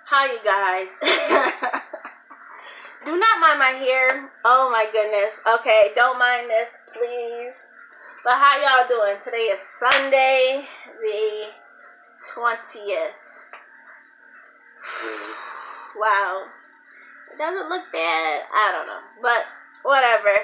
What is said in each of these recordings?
Hi, you guys. Do not mind my hair. Oh my goodness. Okay, don't mind this, please. But how y'all doing? Today is Sunday, the 20th. Wow. It doesn't look bad. I don't know. But whatever.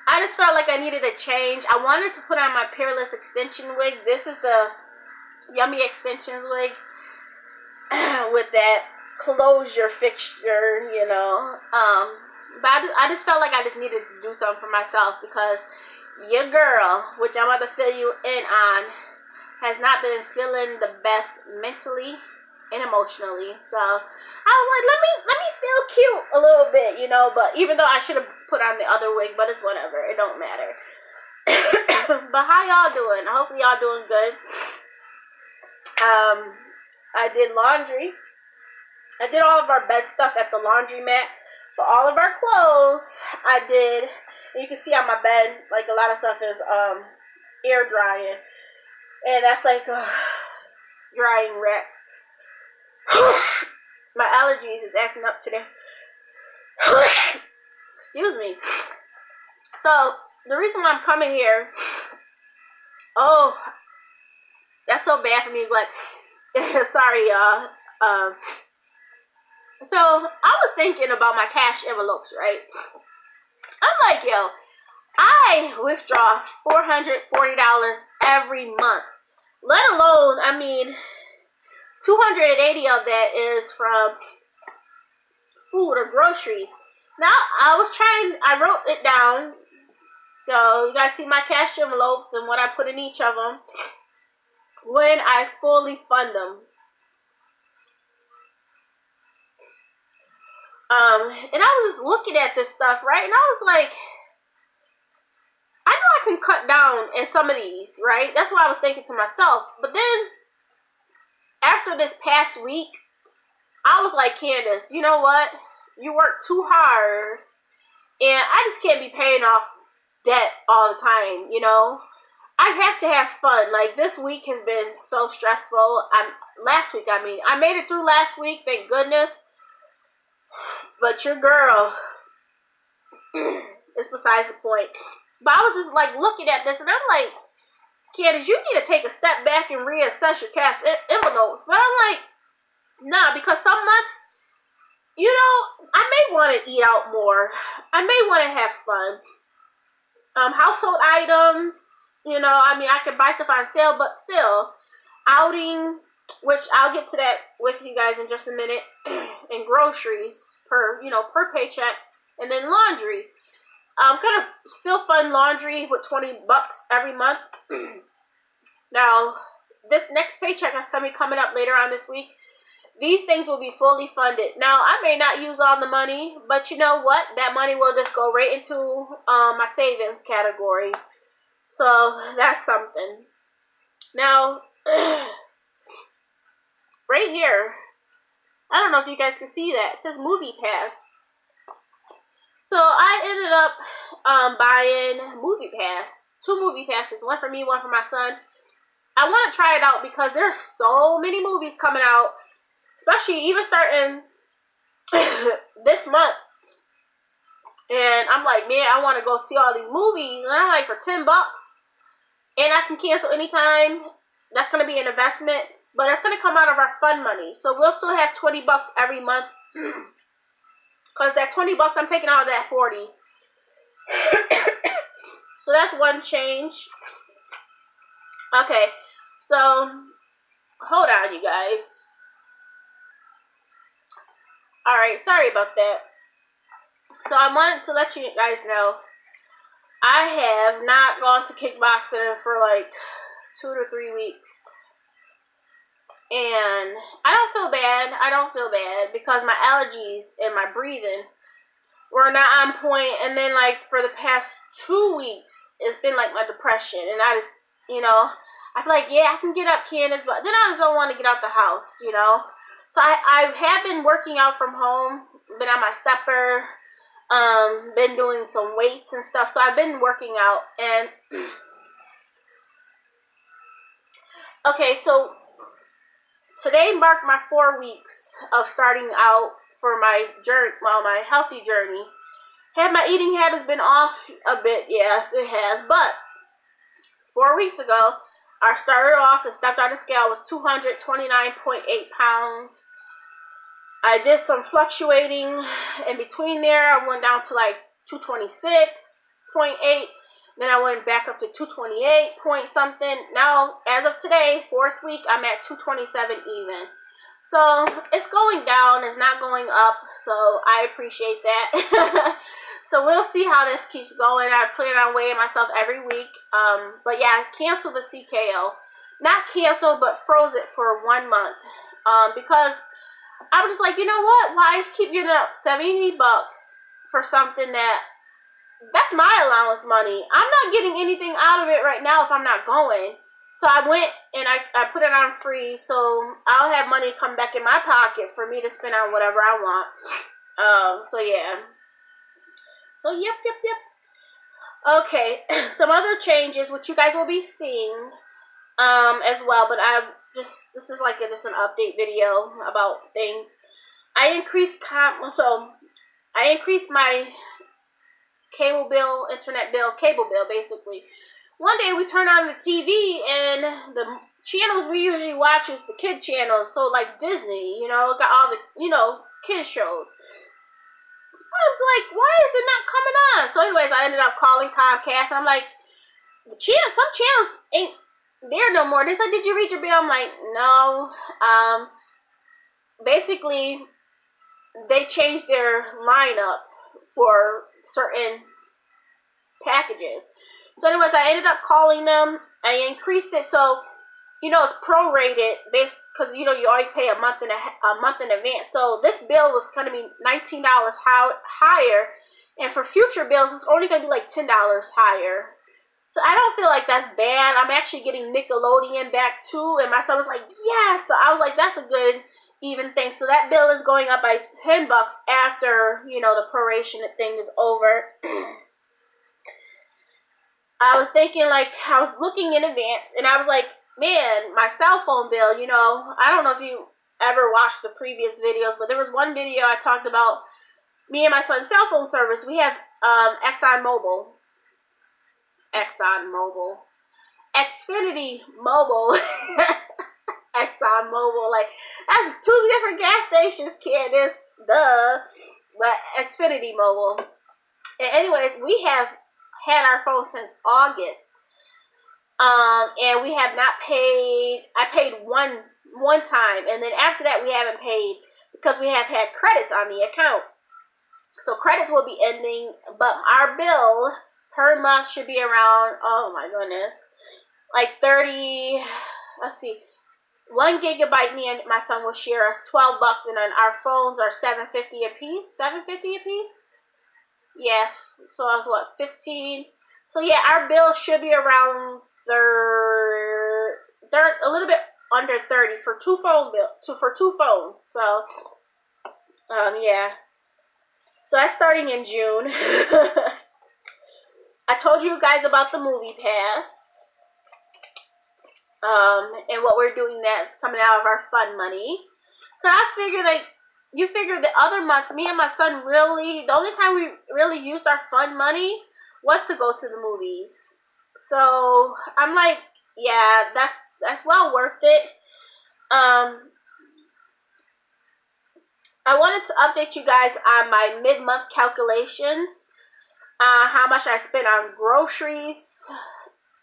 I just felt like I needed a change. I wanted to put on my Peerless extension wig. This is the Yummy Extensions wig. With that closure fixture, but I just felt like I just needed to do something for myself because your girl, which I'm about to fill you in on, has not been feeling the best mentally and emotionally. So I was like, let me feel cute a little bit, but even though I should have put on the other wig, but it's whatever, it don't matter. But how y'all doing? Hopefully y'all doing good. I did laundry. I did all of our bed stuff at the laundromat. But all of our clothes, I did. And you can see on my bed, like a lot of stuff is air drying. And that's like drying rack. My allergies is acting up today. Excuse me. So, the reason why I'm coming here, that's so bad for me, but sorry, y'all. So, I was thinking about my cash envelopes, right? I'm like, yo, I withdraw $440 every month. Let alone, 280 of that is from food or groceries. Now, I wrote it down. So, you guys see my cash envelopes and what I put in each of them when I fully fund them. And I was looking at this stuff, right? And I was like, I know I can cut down in some of these, right? That's what I was thinking to myself. But then, after this past week, I was like, Candace, you know what? You work too hard. And I just can't be paying off debt all the time, I have to have fun. Like, this week has been so stressful. I made it through last week, thank goodness. But your girl is besides the point. But I was just like looking at this and I'm like, Candace, you need to take a step back and reassess your cash envelopes. But I'm like, nah, because some months, I may want to eat out more. I may want to have fun. Household items, I could buy stuff on sale, but still, outing, which I'll get to that with you guys in just a minute, and groceries per paycheck, and then laundry. Kind of still fund laundry with $20 every month. Now, this next paycheck that's coming up later on this week, these things will be fully funded. Now, I may not use all the money, but you know what? That money will just go right into my savings category. So, that's something. Now, right here, I don't know if you guys can see that. It says Movie Pass. So, I ended up buying Movie Pass. 2 Movie Passes. One for me, one for my son. I want to try it out because there's so many movies coming out. Especially even starting this month. And I'm like, man, I want to go see all these movies. And I'm like, for $10. And I can cancel anytime. That's going to be an investment. But that's going to come out of our fund money. So we'll still have $20 every month. Because that $20, I'm taking out of that $40. So that's one change. Okay. So, hold on, you guys. Alright, sorry about that. So I wanted to let you guys know, I have not gone to kickboxing for like 2 to 3 weeks. And I don't feel bad because my allergies and my breathing were not on point. And then like for the past 2 weeks, it's been like my depression. And I just, I feel like, yeah, I can get up, Candace, but then I just don't want to get out the house, So I have been working out from home, been on my stepper, been doing some weights and stuff. So I've been working out. And okay, so today marked my 4 weeks of starting out for my journey, well, my healthy journey. Have my eating habits been off a bit? Yes, it has. But 4 weeks ago, I started off and stepped on the scale. Was 229.8 pounds. I did some fluctuating in between there. I went down to like 226.8. Then I went back up to 228 point something. Now, as of today, 4th week, I'm at 227 even. So, it's going down. It's not going up. So, I appreciate that. So, we'll see how this keeps going. I plan on weighing myself every week. But yeah, cancel the CKO. Not cancel, but froze it for 1 month. Because I'm just like, you know what? Why keep getting up $70 for something that's my allowance money. I'm not getting anything out of it right now if I'm not going. So I went and I put it on free, so I'll have money come back in my pocket for me to spend on whatever I want. So yeah. So yep. Okay, some other changes which you guys will be seeing as well, but this is like just an update video about things. I increased my cable bill, internet bill, cable bill, basically. One day we turn on the TV and the channels we usually watch is the kid channels, so like Disney, got all the, kid shows. I was like, why is it not coming on? So anyways, I ended up calling Comcast. I'm like, some channels ain't there no more. They said, did you read your bill? I'm like, no. Basically, they changed their lineup for certain packages. So anyways, I ended up calling them. I increased it, so it's prorated based because you always pay a month in advance. So this bill was going to be $19 higher, and for future bills, it's only going to be like $10 higher. So I don't feel like that's bad. I'm actually getting Nickelodeon back too, and my son was like, yes. So I was like, that's a good even thing. So that bill is going up by $10 after the proration thing is over. I was thinking, like, I was looking in advance, and I was like, man, my cell phone bill, I don't know if you ever watched the previous videos, but there was one video I talked about me and my son's cell phone service. We have ExxonMobil, Xfinity Mobile, ExxonMobil, like, that's 2 different gas stations, kid, but Xfinity Mobile. And anyways, we have had our phone since August, and we have not paid. I paid one time, and then after that we haven't paid because we have had credits on the account. So credits will be ending, but our bill per month should be around, oh my goodness, like 30, let's see, 1 gigabyte me and my son will share us $12, and then our phones are $7.50 a piece. Yes, so I was what, 15. So yeah, our bill should be around a little bit under 30 for two phones. So yeah. So that's starting in June. I told you guys about the Movie Pass. And what we're doing that's coming out of our fun money. Cause I figured, like, you figure the other months, me and my son the only time we really used our fun money was to go to the movies. So I'm like, yeah, that's well worth it. I wanted to update you guys on my mid-month calculations, how much I spent on groceries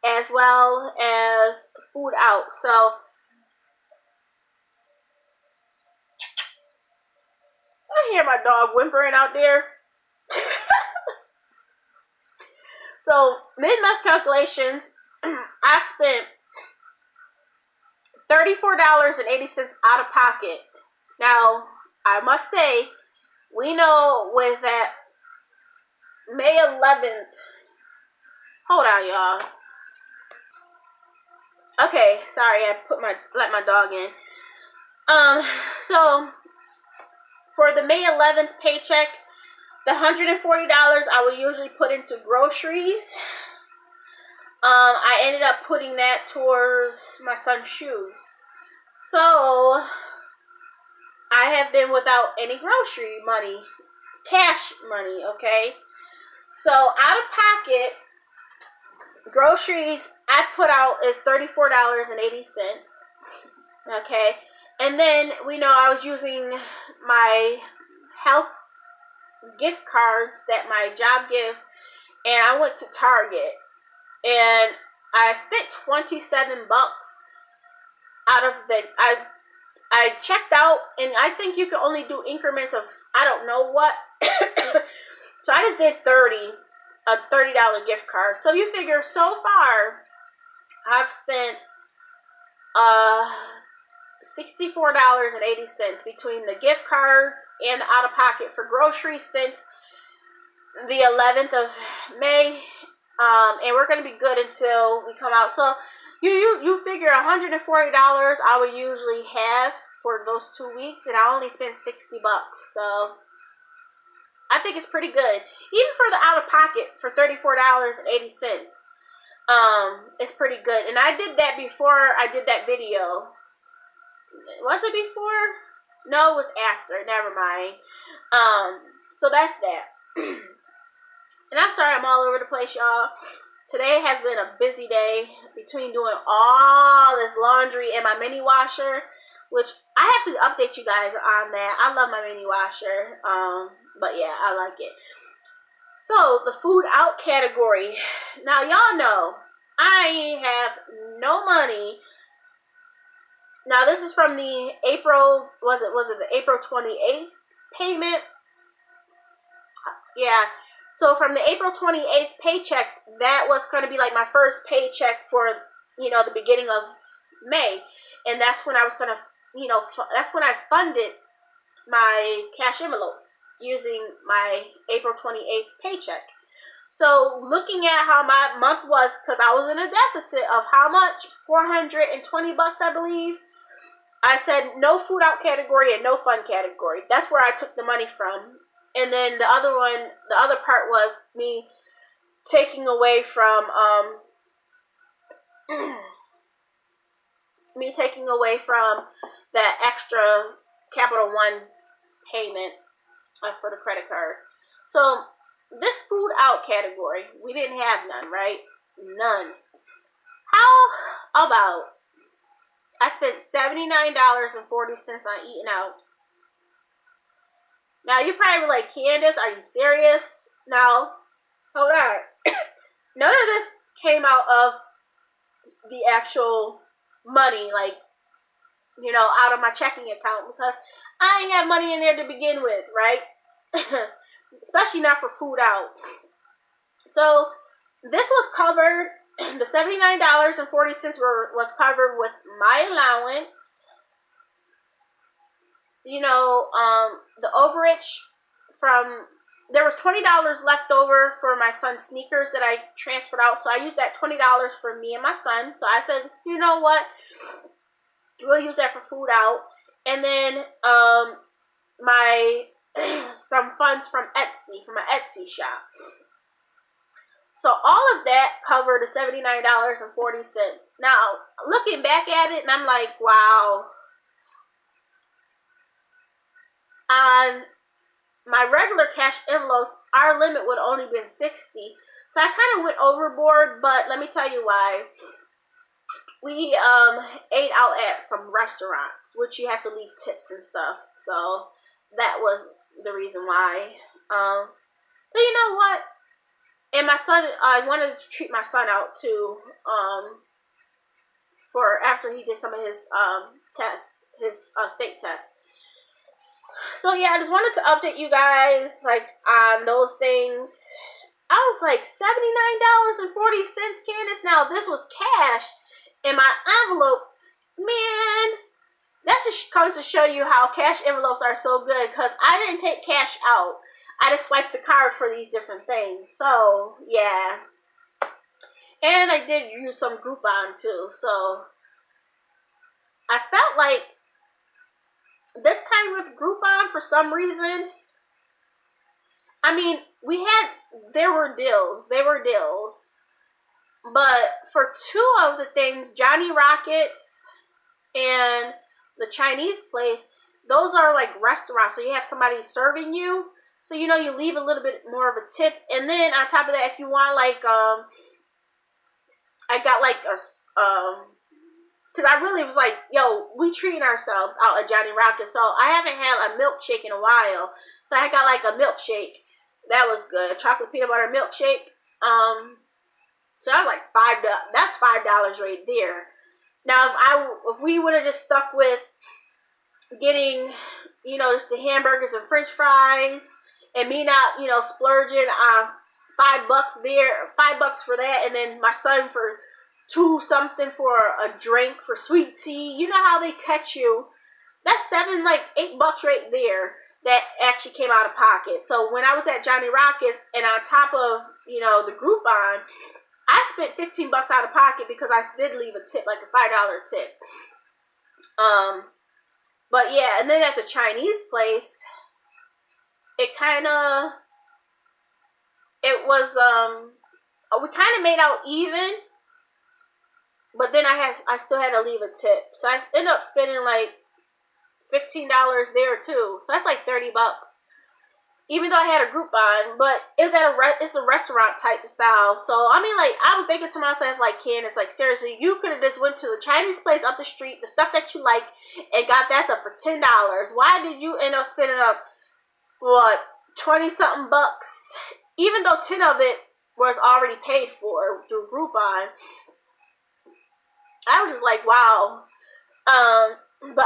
as well as food out. So I hear my dog whimpering out there. So mid-month calculations, I spent $34.80 out of pocket. Now, I must say, we know with that May 11th, hold on, y'all. Okay, sorry, I let my dog in. So for the May 11th paycheck, the $140 I would usually put into groceries. I ended up putting that towards my son's shoes. So I have been without any grocery money, cash money, okay? So out of pocket, groceries I put out is $34.80, okay? And then we know I was using my health gift cards that my job gives, and I went to Target, and I spent 27 bucks out of the, I checked out, and I think you can only do increments of, I don't know what. So I just did a $30 gift card. So you figure so far, I've spent $64.80 between the gift cards and the out of pocket for groceries since the 11th of May. And we're gonna be good until we come out. So you figure $140 I would usually have for those 2 weeks, and I only spent 60 bucks. So I think it's pretty good, even for the out of pocket for $34.80. It's pretty good, and I did that before I did that video. Was it before? No, it was after. Never mind. So that's that. And I'm sorry I'm all over the place, y'all. Today has been a busy day between doing all this laundry and my mini washer, which I have to update you guys on that. I love my mini washer. But yeah, I like it. So the food out category. Now y'all know I have no money. Now this is from the April, was it the April 28th payment? Yeah. So from the April 28th paycheck, that was going to be like my first paycheck for, the beginning of May. And that's when I was going to, that's when I funded my cash envelopes using my April 28th paycheck. So looking at how my month was, because I was in a deficit of how much? 420 bucks, I believe. I said no food out category and no fun category. That's where I took the money from. And then the other part was me taking away from that extra Capital One payment for the credit card. So this food out category, we didn't have none, right? None. How about I spent $79.40 on eating out? Now, you probably like, Candace, are you serious? Now, hold on. None of this came out of the actual money, like, out of my checking account, because I ain't have money in there to begin with, right? Especially not for food out. So, this was covered, the $79.40 was covered with my allowance. The overage from, there was $20 left over for my son's sneakers that I transferred out. So I used that $20 for me and my son. So I said, you know what? We'll use that for food out. And then some funds from Etsy, from my Etsy shop. So all of that covered the $79.40. Now, looking back at it, and I'm like, wow. On my regular cash envelopes, our limit would only been $60. So I kind of went overboard, but let me tell you why. We ate out at some restaurants, which you have to leave tips and stuff. So that was the reason why. But you know what? And my son, I wanted to treat my son out too. For after he did some of his tests, his state test. So yeah, I just wanted to update you guys like on those things. I was like $79.40, Candace. Now this was cash in my envelope. Man, that just comes to show you how cash envelopes are so good, because I didn't take cash out. I just swiped the card for these different things. So yeah. And I did use some Groupon too. So I felt like this time with Groupon, for some reason, I mean, there were deals. But for two of the things, Johnny Rockets and the Chinese place, those are like restaurants. So you have somebody serving you. So, you know, you leave a little bit more of a tip. And then on top of that, if you want like, I got like a, because I really was like, yo, we treating ourselves out at Johnny Rockets. So I haven't had a milkshake in a while. So I got like a milkshake. That was good. A chocolate peanut butter milkshake. So that was like $5. That's $5 right there. Now, if we would have just stuck with getting, you know, just the hamburgers and French fries, and me not, you know, splurging on $5 there, $5 for that, and then my son for $2 something for a drink for sweet tea. You know how they catch you. That's $8 right there that actually came out of pocket. So when I was at Johnny Rockets, and on top of, you know, the Groupon, I spent $15 out of pocket because I did leave a tip, like a $5 tip. But yeah, and then at the Chinese place, it was, we kind of made out even, but then I still had to leave a tip. So I ended up spending like $15 there too. So that's like $30. Even though I had a Groupon, but it's a restaurant type of style. So, I mean, like, I was thinking to myself, like, Candace, like, seriously, you could have just went to the Chinese place up the street, the stuff that you like, and got that stuff for $10. Why did you end up spending up, what, 20-something bucks? Even though 10 of it was already paid for through Groupon. I was just like, wow. But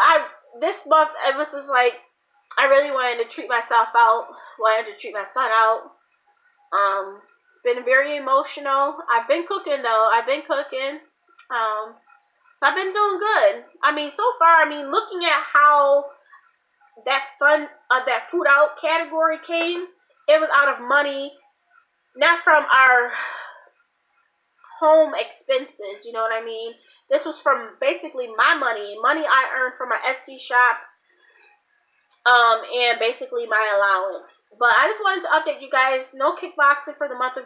this month, it was just like, I really wanted to treat myself out. Wanted to treat my son out. It's been very emotional. I've been cooking though. So I've been doing good. I mean, so far, I mean, looking at how that food out category came, it was out of money, not from our home expenses. You know what I mean? This was from basically my money I earned from my Etsy shop. And basically my allowance. But I just wanted to update you guys. No kickboxing for the month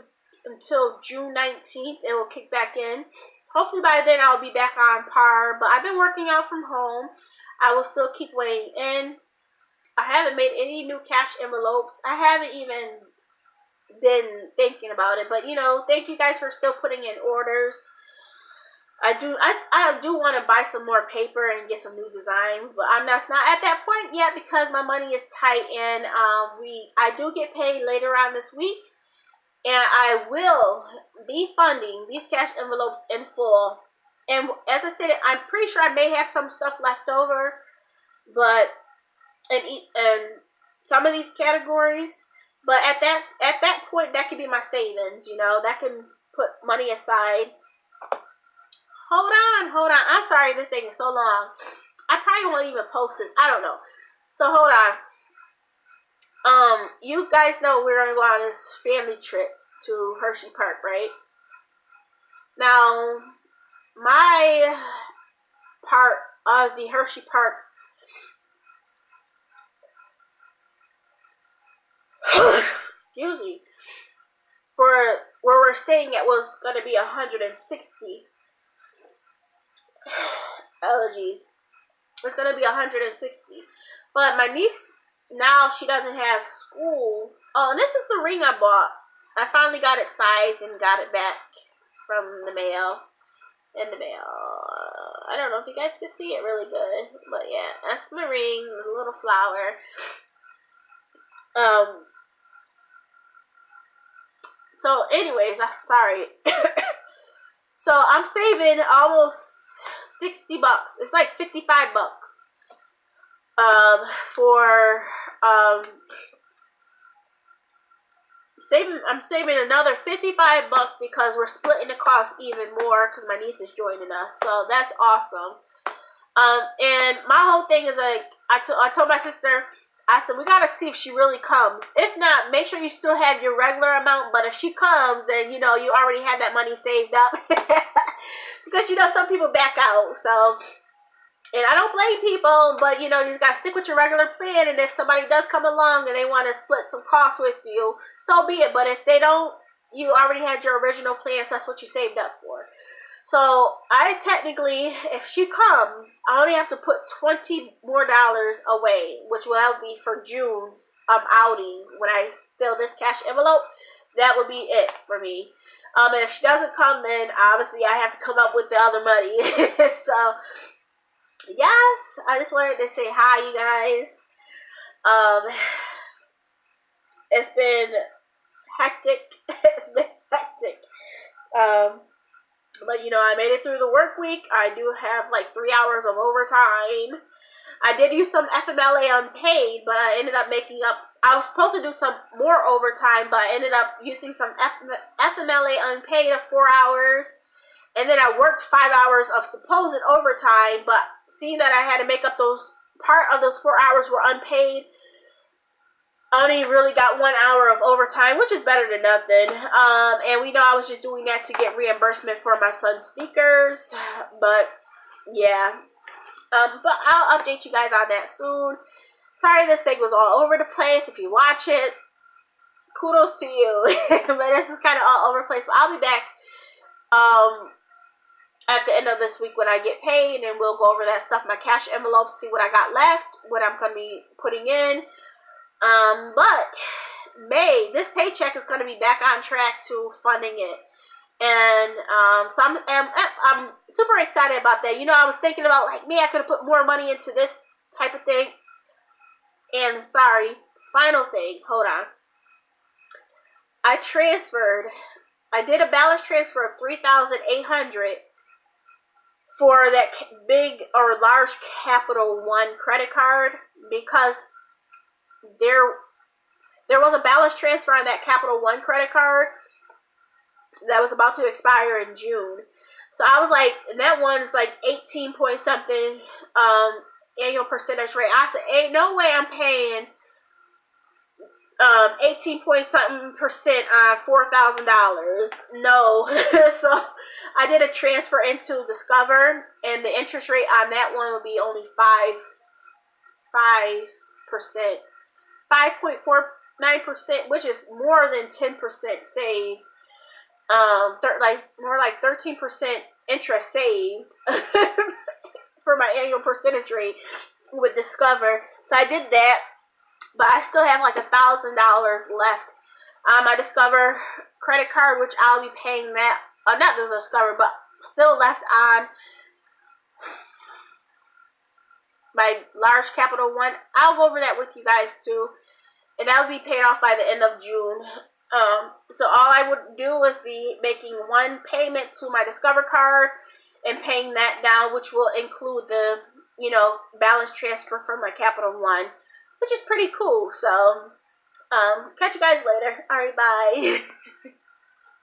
until June 19th. It will kick back in. Hopefully by then I'll be back on par. But I've been working out from home. I will still keep weighing in. I haven't made any new cash envelopes. I haven't even been thinking about it. But, you know, thank you guys for still putting in orders. I do want to buy some more paper and get some new designs, but I'm not at that point yet because my money is tight, and I do get paid later on this week, and I will be funding these cash envelopes in full. And as I stated, I'm pretty sure I may have some stuff left over, but and some of these categories, but at that point that could be my savings. You know, that can put money aside. Hold on. I'm sorry this thing is so long. I probably won't even post it. I don't know. So hold on. You guys know we're gonna go on this family trip to Hershey Park, right? Now, my part of the Hershey Park excuse me, for where we're staying at was gonna be 160. Allergies. It's gonna be 160. But my niece, now she doesn't have school. Oh, and this is the ring I bought. I finally got it sized and got it back from the mail. In the mail. I don't know if you guys can see it really good, but yeah, that's my ring with a little flower. So anyways, I'm sorry. So I'm saving almost $60. It's like $55 for I'm saving another $55 because we're splitting the cost even more because my niece is joining us. So that's awesome. And my whole thing is like I told my sister, I said, we gotta see if she really comes. If not, make sure you still have your regular amount. But if she comes, then, you know, you already have that money saved up. Because, you know, some people back out. So, and I don't blame people, but, you know, you just gotta stick with your regular plan. And if somebody does come along and they want to split some costs with you, so be it. But if they don't, you already had your original plan, so that's what you saved up for. So I technically, if she comes, I only have to put $20 more away, which will be for June's outing. When I fill this cash envelope, that would be it for me. And if she doesn't come, then obviously I have to come up with the other money. So yes, I just wanted to say hi, you guys. It's been hectic. It's been hectic. But you know, I made it through the work week. I do have like 3 hours of overtime. I did use some FMLA unpaid, but I ended up making up. I was supposed to do some more overtime, but I ended up using some FMLA unpaid of 4 hours. And then I worked 5 hours of supposed overtime, but seeing that I had to make up part of those 4 hours were unpaid, I only really got 1 hour of overtime, which is better than nothing. And we know I was just doing that to get reimbursement for my son's sneakers. But yeah. But I'll update you guys on that soon. Sorry this thing was all over the place. If you watch it, kudos to you. But this is kind of all over the place. But I'll be back at the end of this week when I get paid. And we'll go over that stuff, my cash envelopes, see what I got left, what I'm going to be putting in. But May, this paycheck is going to be back on track to funding it. And, so I'm super excited about that. You know, I was thinking about, like, me, I could have put more money into this type of thing. And, sorry, final thing, hold on. I did a balance transfer of $3,800 for that big or large Capital One credit card, because there was a balance transfer on that Capital One credit card that was about to expire in June. So I was like, and that one's like 18 point something annual percentage rate. I said, ain't no way I'm paying 18 point something percent on $4,000. No. So I did a transfer into Discover, and the interest rate on that one would be only 5%. 5.49%, which is more than 10% saved. More like 13% interest saved for my annual percentage rate with Discover. So I did that, but I still have like $1,000 left on my Discover credit card, which I'll be paying that. Not the Discover, but still left on my large Capital One. I'll go over that with you guys too, and that will be paid off by the end of June. So all I would do is be making one payment to my Discover card and paying that down, which will include the, you know, balance transfer from my Capital One, which is pretty cool. So catch you guys later. All right, bye.